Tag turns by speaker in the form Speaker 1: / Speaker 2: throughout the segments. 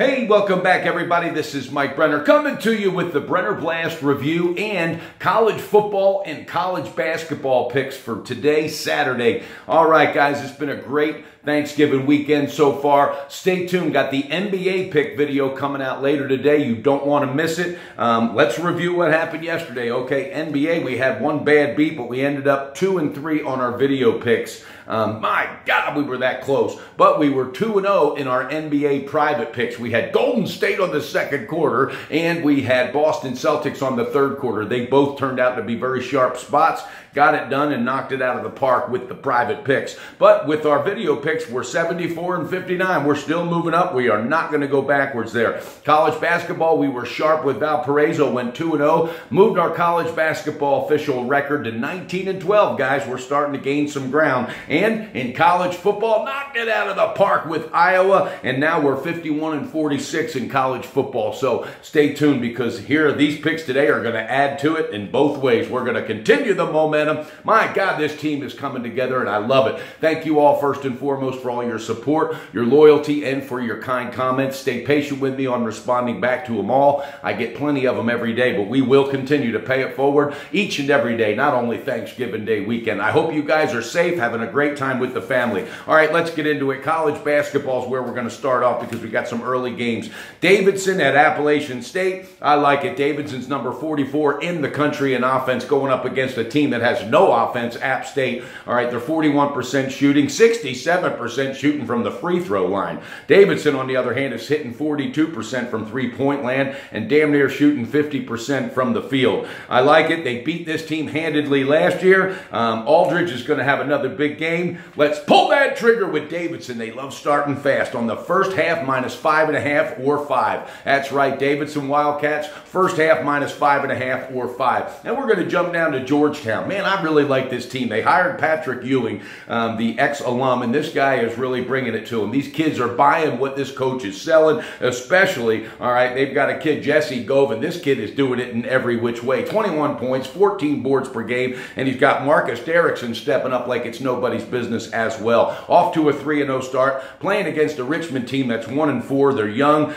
Speaker 1: Hey, welcome back, everybody. This is Mike Brenner coming to you with the Brenner Blast review and college football and college basketball picks for today, Saturday. All right, guys, it's been a great Thanksgiving weekend so far. Stay tuned. Got the NBA pick video coming out later today. You don't want to miss it. Let's review what happened yesterday. Okay, NBA, we had one bad beat, but we ended up 2-3 on our video picks. My God, we were that close. But we were 2-0 in our NBA private picks. We had Golden State on the second quarter, and we had Boston Celtics on the third quarter. They both turned out to be very sharp spots. Got it done and knocked it out of the park with the private picks. But with our video picks, we're 74-59. We're still moving up. We are not going to go backwards there. College basketball, we were sharp with Valparaiso, went 2-0. Moved our college basketball official record to 19-12, guys. We're starting to gain some ground. And in college football, knocked it out of the park with Iowa. And now we're 51-46 in college football. So stay tuned, because here, these picks today are going to add to it in both ways. We're going to continue the momentum. My God, this team is coming together, and I love it. Thank you all, first and foremost, for all your support, your loyalty, and for your kind comments. Stay patient with me on responding back to them all. I get plenty of them every day, but we will continue to pay it forward each and every day, not only Thanksgiving Day weekend. I hope you guys are safe, having a great time with the family. All right, let's get into it. College basketball is where we're going to start off, because we got some early games. Davidson at Appalachian State. I like it. Davidson's number 44 in the country in offense, going up against a team that has no offense, App State. All right, they're 41% shooting, 67% shooting from the free throw line. Davidson, on the other hand, is hitting 42% from three-point land and damn near shooting 50% from the field. I like it. They beat this team handedly last year. Aldridge is going to have another big game. Let's pull that trigger with Davidson. They love starting fast on the first half, -5.5 or 5. That's right, Davidson Wildcats, first half -5.5 or 5. And we're going to jump down to Georgetown. Man, I really like this team. They hired Patrick Ewing, the ex-alum, and this guy is really bringing it to them. These kids are buying what this coach is selling, especially, all right, they've got a kid, Jesse Govan. This kid is doing it in every which way. 21 points, 14 boards per game, and he's got Marcus Derrickson stepping up like it's nobody's business as well. Off to a 3-0 start, playing against a Richmond team that's 1-4. They're young.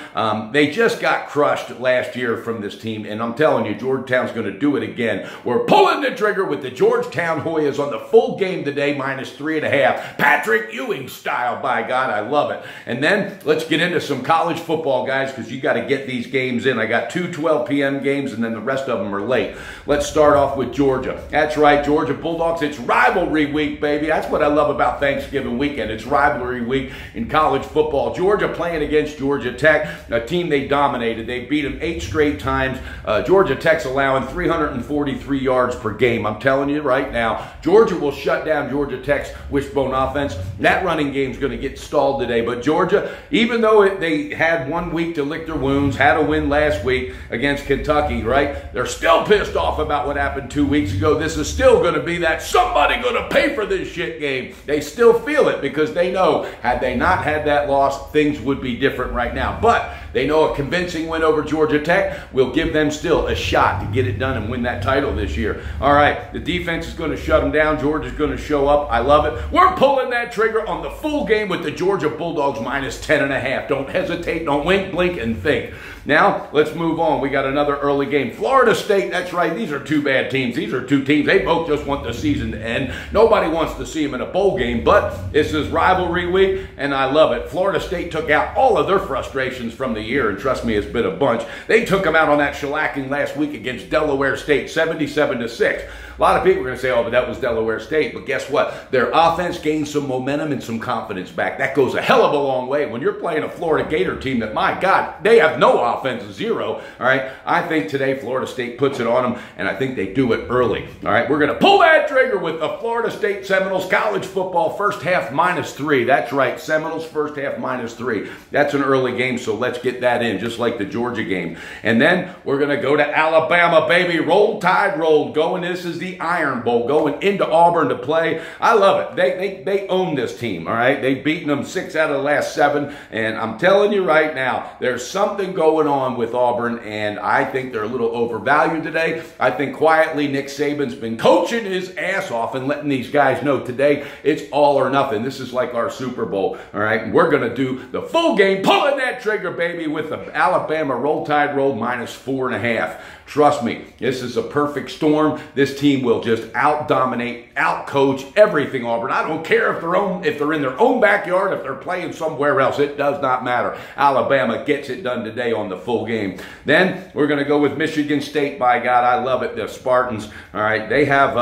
Speaker 1: They just got crushed last year from this team, and I'm telling you, Georgetown's going to do it again. We're pulling the trigger with the Georgetown Hoyas on the full game today, -3.5. Patrick Ewing style, by God, I love it. And then let's get into some college football, guys, because you got to get these games in. I got two 12 p.m. games, and then the rest of them are late. Let's start off with Georgia. That's right, Georgia Bulldogs. It's rivalry week, baby. That's what I love about Thanksgiving weekend. It's rivalry week in college football. Georgia playing against Georgia Tech, a team they dominated. They beat them 8 straight times. Georgia Tech's allowing 343 yards per game. I'm telling you right now, Georgia will shut down Georgia Tech's wishbone offense. That running game's going to get stalled today. But Georgia, even though they had 1 week to lick their wounds, had a win last week against Kentucky, right? They're still pissed off about what happened 2 weeks ago. This is still going to be that somebody going to pay for this shit game. They still feel it, because they know, had they not had that loss, things would be different right now. But they know a convincing win over Georgia Tech will give them still a shot to get it done and win that title this year. All right, the defense is going to shut them down. Georgia's going to show up. I love it. We're pulling that trigger on the full game with the Georgia Bulldogs -10.5. Don't hesitate. Don't wink, blink, and think. Now, let's move on. We got another early game. Florida State, that's right. These are two bad teams. These are two teams. They both just want the season to end. Nobody wants to see them in a bowl game, but this is rivalry week, and I love it. Florida State took out all of their frustrations from the year, and trust me, it's been a bunch. They took them out on that shellacking last week against Delaware State, 77-6. A lot of people are going to say, oh, but that was Delaware State. But guess what? Their offense gained some momentum and some confidence back. That goes a hell of a long way when you're playing a Florida Gator team that, my God, they have no offense, 0. All right? I think today Florida State puts it on them, and I think they do it early. All right? We're going to pull that trigger with the Florida State Seminoles college football first half -3. That's right. Seminoles first half -3. That's an early game, so let's get that in, just like the Georgia game. And then we're going to go to Alabama, baby. Roll Tide, roll. This is the Iron Bowl, going into Auburn to play. I love it. They own this team, all right? They've beaten them 6 out of the last 7, and I'm telling you right now, there's something going on with Auburn, and I think they're a little overvalued today. I think quietly Nick Saban's been coaching his ass off and letting these guys know today it's all or nothing. This is like our Super Bowl, all right? And we're going to do the full game, pulling that trigger, baby. baby, with the Alabama Roll Tide Roll -4.5. Trust me, this is a perfect storm. This team will just out-dominate, out-coach everything, Auburn. I don't care if they're in their own backyard, if they're playing somewhere else. It does not matter. Alabama gets it done today on the full game. Then we're going to go with Michigan State. By God, I love it. The Spartans. All right, they have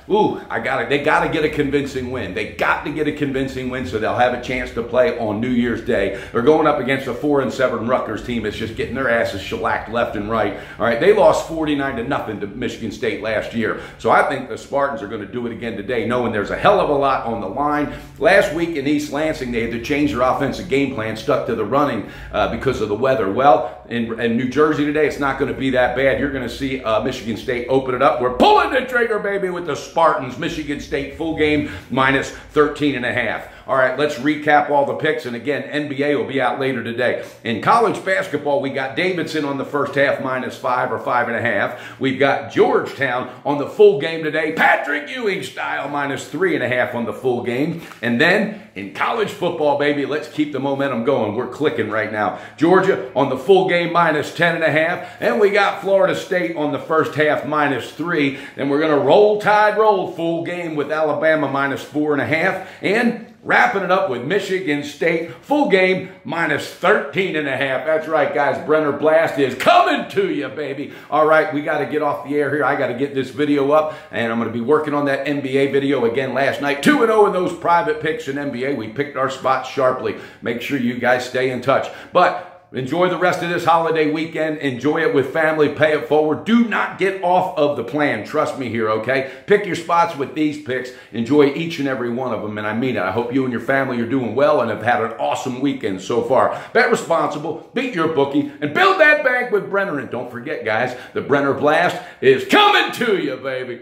Speaker 1: they got to get a convincing win. They got to get a convincing win so they'll have a chance to play on New Year's Day. They're going up against a 4-7 Rutgers team that's just getting their asses shellacked left and right. All right, they lost 49-0 to Michigan State last year. So I think the Spartans are going to do it again today, knowing there's a hell of a lot on the line. Last week in East Lansing, they had to change their offensive game plan, stuck to the running because of the weather. Well, in New Jersey today, it's not going to be that bad. You're going to see Michigan State open it up. We're pulling the trigger, baby, with the Spartans. Michigan State full game -13.5. All right, let's recap all the picks. And again, NBA will be out later today. In college basketball, we got Davidson on the first half -5 or 5.5. We've got Georgetown on the full game today. Patrick Ewing style -3.5 on the full game. And then in college football, baby, let's keep the momentum going. We're clicking right now. Georgia on the full game -10.5. And we got Florida State on the first half -3. Then we're going to roll tide roll full game with Alabama -4.5. And wrapping it up with Michigan State, full game -13.5. That's right, guys. Brenner Blast is coming to you, baby. All right, we got to get off the air here. I got to get this video up, and I'm going to be working on that NBA video again last night. 2-0 in those private picks in NBA. We picked our spots sharply. Make sure you guys stay in touch. But enjoy the rest of this holiday weekend. Enjoy it with family. Pay it forward. Do not get off of the plan. Trust me here, okay? Pick your spots with these picks. Enjoy each and every one of them, and I mean it. I hope you and your family are doing well and have had an awesome weekend so far. Bet responsible, beat your bookie, and build that bank with Brenner. And don't forget, guys, the Brenner Blast is coming to you, baby.